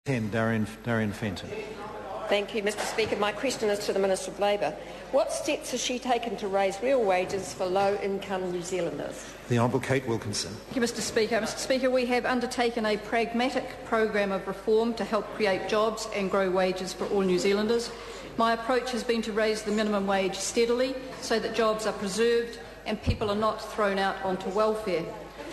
10, Darien Fenton. Thank you, Mr Speaker. My question is to the Minister of Labour. What steps has she taken to raise real wages for low-income New Zealanders? The Honourable Kate Wilkinson. Thank you, Mr Speaker. Mr Speaker, we have undertaken a pragmatic program of reform to help create jobs and grow wages for all New Zealanders. My approach has been to raise the minimum wage steadily so that jobs are preserved and people are not thrown out onto welfare.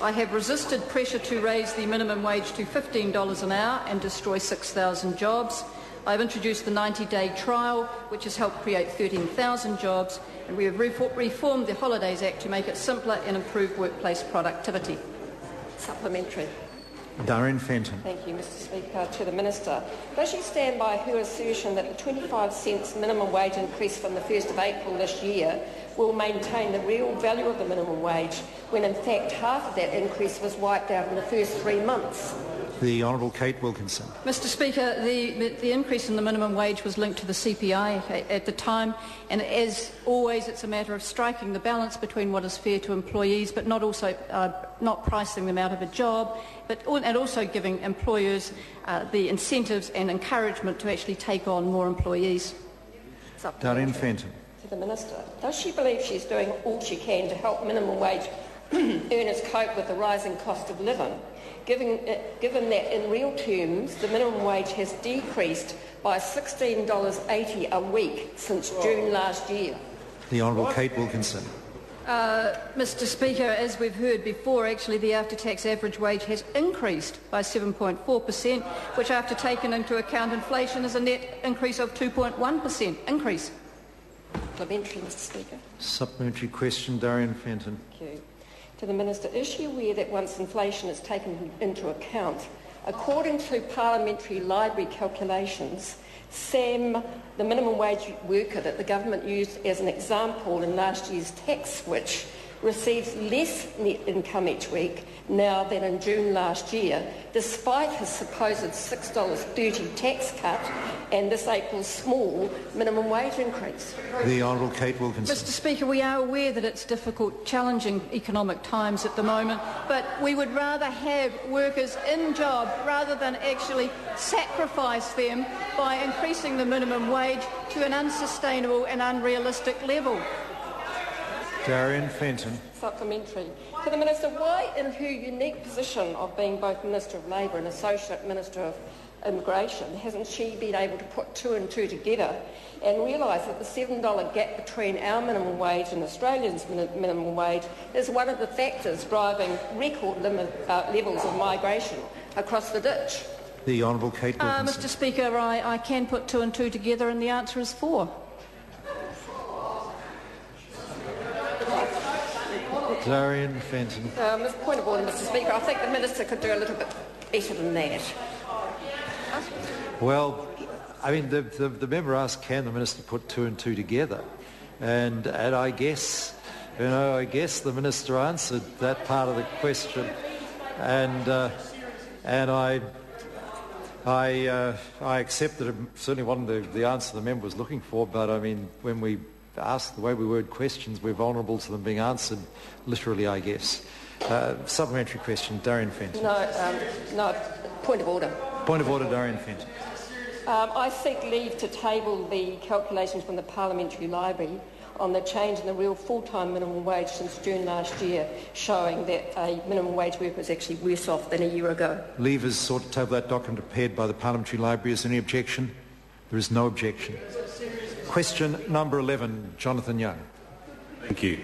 I have resisted pressure to raise the minimum wage to $15 an hour and destroy 6,000 jobs. I have introduced the 90-day trial, which has helped create 13,000 jobs, and we have reformed the Holidays Act to make it simpler and improve workplace productivity. Supplementary. Darien Fenton. Thank you, Mr Speaker. To the Minister. Does she stand by her assertion that the 25 cents minimum wage increase from the 1st of April this year will maintain the real value of the minimum wage, when in fact half of that increase was wiped out in the first 3 months? The Honourable Kate Wilkinson. Mr Speaker, the increase in the minimum wage was linked to the CPI at the time, and as always it's a matter of striking the balance between what is fair to employees but not pricing them out of a job, and also giving employers the incentives and encouragement to actually take on more employees. Darien Fenton. To the Minister. Does she believe she's doing all she can to help minimum wage earners cope with the rising cost of living, given that in real terms the minimum wage has decreased by $16.80 a week since June last year? The Honourable Kate Wilkinson. Mr Speaker, as we've heard before, actually the after-tax average wage has increased by 7.4%, which after taking into account inflation is a net increase of 2.1% increase. Supplementary, Mr Speaker. Supplementary question, Darien Fenton. Thank you. To the Minister, is she aware that once inflation is taken into account, according to parliamentary library calculations, Sam, the minimum wage worker that the government used as an example in last year's tax switch, receives less net income each week now than in June last year, despite his supposed $6.30 tax cut and this April's small minimum wage increase? The Honourable Kate Wilkinson. Mr Speaker, we are aware that it's difficult, challenging economic times at the moment, but we would rather have workers in job rather than actually sacrifice them by increasing the minimum wage to an unsustainable and unrealistic level. Darien Fenton. Supplementary. To the Minister, why in her unique position of being both Minister of Labour and Associate Minister of Immigration hasn't she been able to put two and two together and realise that the $7 gap between our minimum wage and Australians' minimum wage is one of the factors driving record levels of migration across the ditch? The Honourable Kate Wilkinson. Mr Speaker, I can put two and two together and the answer is 4. Darien Fenton. Point of order, Mr Speaker. I think the Minister could do a little bit better than that. Well, I mean, the member asked, can the Minister put two and two together? And I guess, I guess the Minister answered that part of the question. And I accept that it certainly wasn't the answer the member was looking for, but I mean, when we ask the way we word questions, we're vulnerable to them being answered literally, I guess. Supplementary question, Darien Fenton. No, point of order. Point of order, Darien Fenton. I seek leave to table the calculations from the Parliamentary Library on the change in the real full-time minimum wage since June last year, showing that a minimum wage worker is actually worse off than a year ago. Leave is sought to table that document prepared by the Parliamentary Library. Is there any objection? There is no objection. Question number 11, Jonathan Young. Thank you.